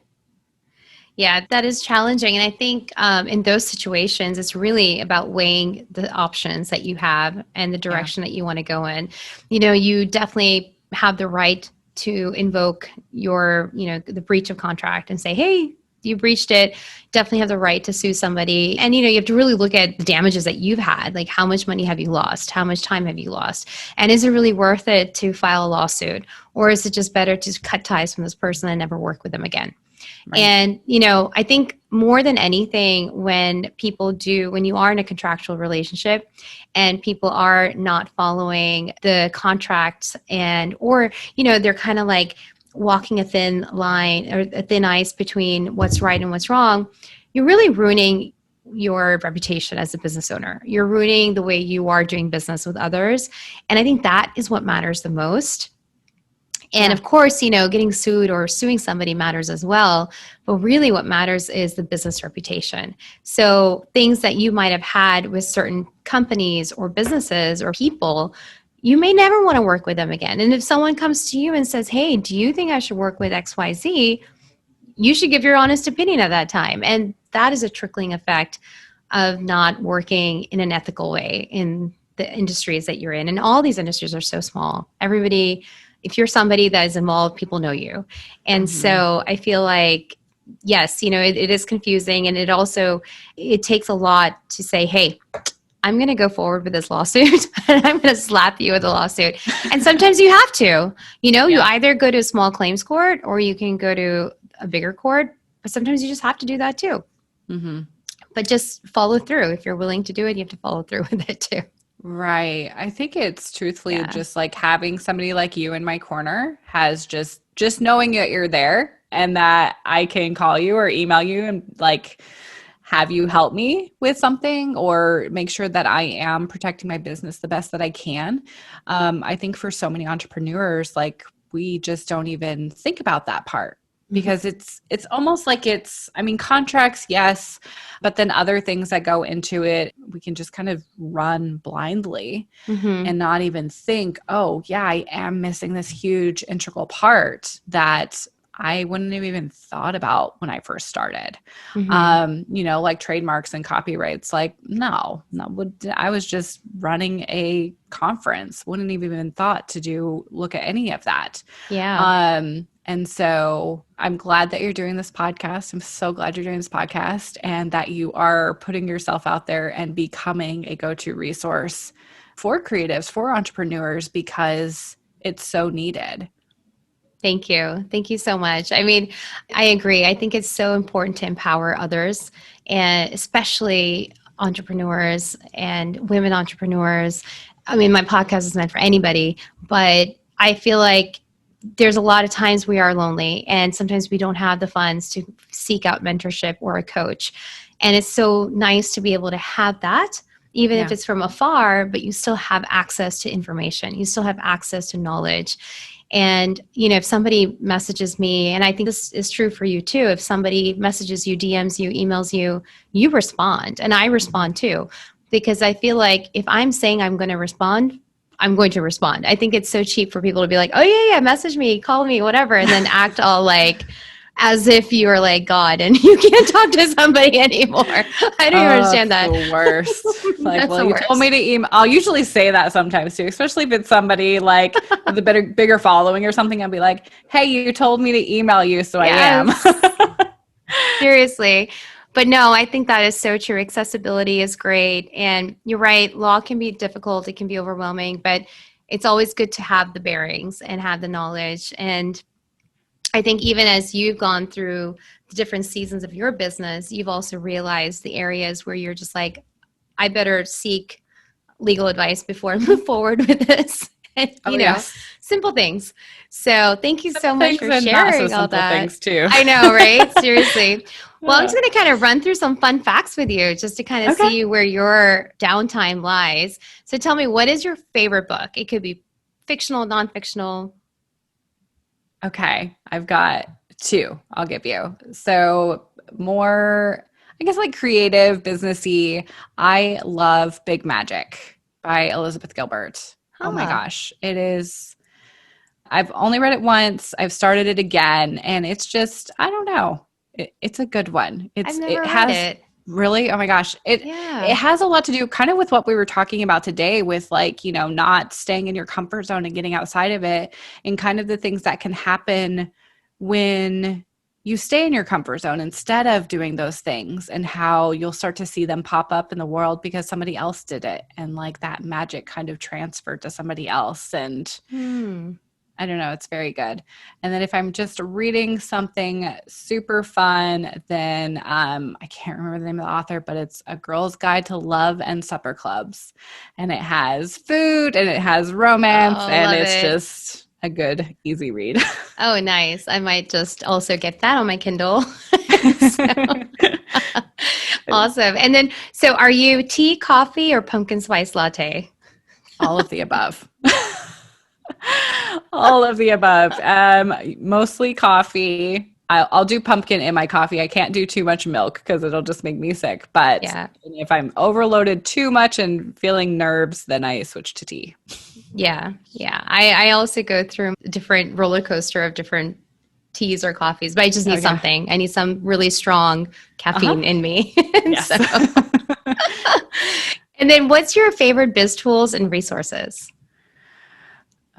B: Yeah, that is challenging. And I think in those situations, it's really about weighing the options that you have and the direction that you want to go in. You know, you definitely have the right to invoke your, you know, the breach of contract and say, hey, you breached it. Definitely have the right to sue somebody. And, you know, you have to really look at the damages that you've had. Like, how much money have you lost? How much time have you lost? And is it really worth it to file a lawsuit? Or is it just better to cut ties from this person and never work with them again?
C: Right.
B: And, you know, I think more than anything, when you are in a contractual relationship and people are not following the contracts or, you know, they're kind of like walking a thin line or a thin ice between what's right and what's wrong, you're really ruining your reputation as a business owner. You're ruining the way you are doing business with others. And I think that is what matters the most. And of course, you know, getting sued or suing somebody matters as well. But really what matters is the business reputation. So things that you might have had with certain companies or businesses or people, you may never want to work with them again. And if someone comes to you and says, hey, do you think I should work with XYZ? You should give your honest opinion at that time. And that is a trickling effect of not working in an ethical way in the industries that you're in. And all these industries are so small. Everybody, if you're somebody that is involved, people know you. And so I feel like, yes, you know, it is confusing. And it takes a lot to say, hey, I'm going to go forward with this lawsuit and I'm going to slap you with a lawsuit. And sometimes you have to, you know, you either go to a small claims court or you can go to a bigger court, but sometimes you just have to do that too. But just follow through. If you're willing to do it, you have to follow through with it too.
C: Right. I think it's truthfully just like having somebody like you in my corner has just knowing that you're there and that I can call you or email you and like have you help me with something or make sure that I am protecting my business the best that I can. I think for so many entrepreneurs, like we just don't even think about that part. Because it's almost like contracts, yes, but then other things that go into it, we can just kind of run blindly and not even think, oh, yeah, I am missing this huge integral part that I wouldn't have even thought about when I first started. You know, like trademarks and copyrights, like, no, I was just running a conference, wouldn't have even thought to look at any of that. And so I'm glad that you're doing this podcast. I'm so glad you're doing this podcast and that you are putting yourself out there and becoming a go-to resource for creatives, for entrepreneurs, because it's so needed.
B: Thank you. Thank you so much. I mean, I agree. I think it's so important to empower others, and especially entrepreneurs and women entrepreneurs. I mean, my podcast is meant for anybody, but I feel like there's a lot of times we are lonely, and sometimes we don't have the funds to seek out mentorship or a coach. And it's so nice to be able to have that, even if
C: Yeah.
B: it's from afar, but you still have access to information. You still have access to knowledge. And, if somebody messages me, and I think this is true for you too, if somebody messages you, DMs you, emails you, you respond. And I respond too, because I feel like if I'm saying I'm going to respond, I'm going to respond. I think it's so cheap for people to be like, oh, yeah, message me, call me, whatever, and then act all like, as if you are like God and you can't talk to somebody anymore. I don't even understand that.
C: The worst. Like,
B: That's
C: well,
B: the
C: you
B: worst.
C: told me to email. I'll usually say that sometimes too, especially if it's somebody like with a bigger following or something. I'll be like, hey, you told me to email you, so
B: Yes.
C: I am.
B: Seriously. But no, I think that is so true. Accessibility is great. And you're right, law can be difficult, it can be overwhelming, but it's always good to have the bearings and have the knowledge. And I think even as you've gone through the different seasons of your business, you've also realized the areas where you're just like, I better seek legal advice before I move forward with this. And,
C: Oh, yes.
B: simple things. So thank you so much
C: Things
B: for
C: and not so
B: sharing all
C: simple
B: that.
C: things too.
B: I know, right? Seriously. Well, I'm just going to kind of run through some fun facts with you just to kind of
C: Okay.
B: see where your downtime lies. So tell me, what is your favorite book? It could be fictional, non-fictional.
C: Okay, I've got two I'll give you. So more, I guess like creative, businessy. I love Big Magic by Elizabeth Gilbert. Oh my
B: Huh.
C: gosh. It is, I've only read it once. I've started it again and it's just, I don't know. It's a good one.
B: I've
C: It
B: never read
C: has
B: it.
C: really, oh my gosh. It
B: Yeah.
C: has a lot to do kind of with what we were talking about today with like, not staying in your comfort zone and getting outside of it and kind of the things that can happen when you stay in your comfort zone instead of doing those things and how you'll start to see them pop up in the world because somebody else did it and like that magic kind of transferred to somebody else and
B: Hmm.
C: I don't know. It's very good. And then if I'm just reading something super fun, then I can't remember the name of the author, but it's A Girl's Guide to Love and Supper Clubs. And it has food and it has romance
B: Oh,
C: and
B: love
C: it's
B: it.
C: just a good, easy read.
B: Oh, nice. I might just also get that on my Kindle. So, awesome. And then, so are you tea, coffee, or pumpkin spice latte?
C: All of the above. All of the above. Mostly coffee. I'll do pumpkin in my coffee. I can't do too much milk because it'll just make me sick. But
B: Yeah.
C: if I'm overloaded too much and feeling nerves, then I switch to tea.
B: Yeah. Yeah. I also go through a different roller coaster of different teas or coffees, but I just
C: Oh
B: need
C: yeah.
B: something. I need some really strong caffeine
C: Uh-huh.
B: in me.
C: Yes.
B: So, and then what's your favorite biz tools and resources?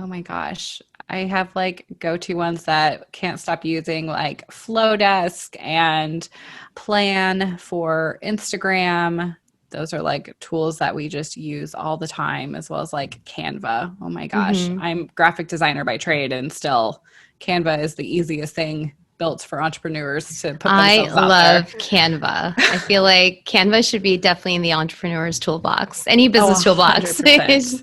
C: Oh my gosh. I have like go-to ones that can't stop using like Flowdesk and Plan for Instagram. Those are like tools that we just use all the time, as well as like Canva. Oh my gosh.
B: Mm-hmm.
C: I'm graphic designer by trade and still Canva is the easiest thing built for entrepreneurs to put
B: I
C: themselves out there.
B: love Canva. I feel like Canva should be definitely in the entrepreneur's toolbox, any
C: Oh,
B: business toolbox.
C: 100%.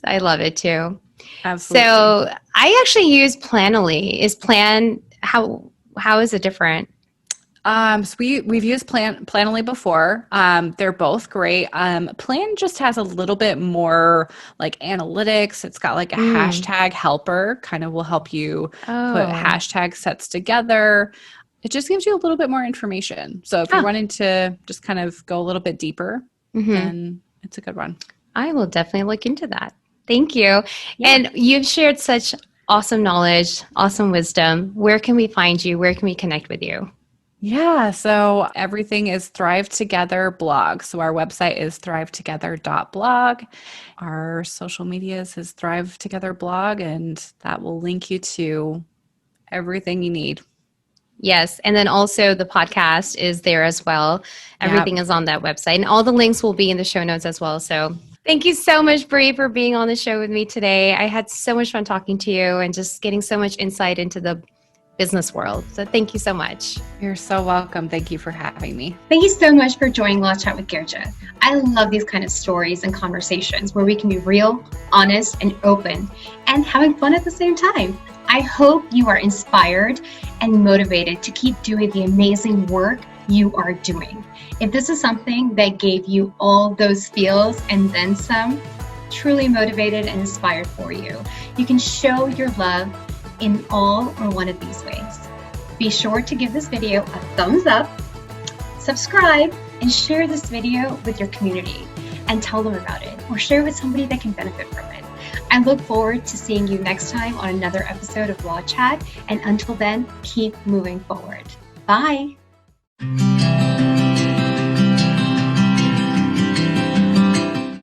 B: I love it too.
C: Absolutely.
B: So I actually use Planoly. Is Plan how is it different?
C: So we've used Planoly before. They're both great. Plan just has a little bit more like analytics. It's got like a
B: Mm.
C: hashtag helper, kind of will help you put
B: Oh,
C: hashtag sets together. It just gives you a little bit more information. So if you're
B: huh.
C: wanting to just kind of go a little bit deeper,
B: Hmm.
C: then it's a good one.
B: I will definitely look into that. Thank you.
C: Yeah.
B: And you've shared such awesome knowledge, awesome wisdom. Where can we find you? Where can we connect with you?
C: Yeah, so everything is Thrive Together blog. So our website is thrivetogether.blog. Our social medias is Thrive Together blog, and that will link you to everything you need.
B: Yes. And then also the podcast is there as well.
C: Yeah.
B: Everything is on that website. And all the links will be in the show notes as well. So Thank you so much, Bree, for being on the show with me today. I had so much fun talking to you and just getting so much insight into the business world. So thank you so much.
C: You're so welcome. Thank you for having me.
A: Thank you so much for joining Law Chat with Girja. I love these kind of stories and conversations where we can be real, honest, and open, and having fun at the same time. I hope you are inspired and motivated to keep doing the amazing work you are doing. If this is something that gave you all those feels and then some, truly motivated and inspired for you, you can show your love in all or one of these ways. Be sure to give this video a thumbs up, subscribe, and share this video with your community and tell them about it, or share with somebody that can benefit from it. I look forward to seeing you next time on another episode of Law Chat, and until then, keep moving forward. Bye.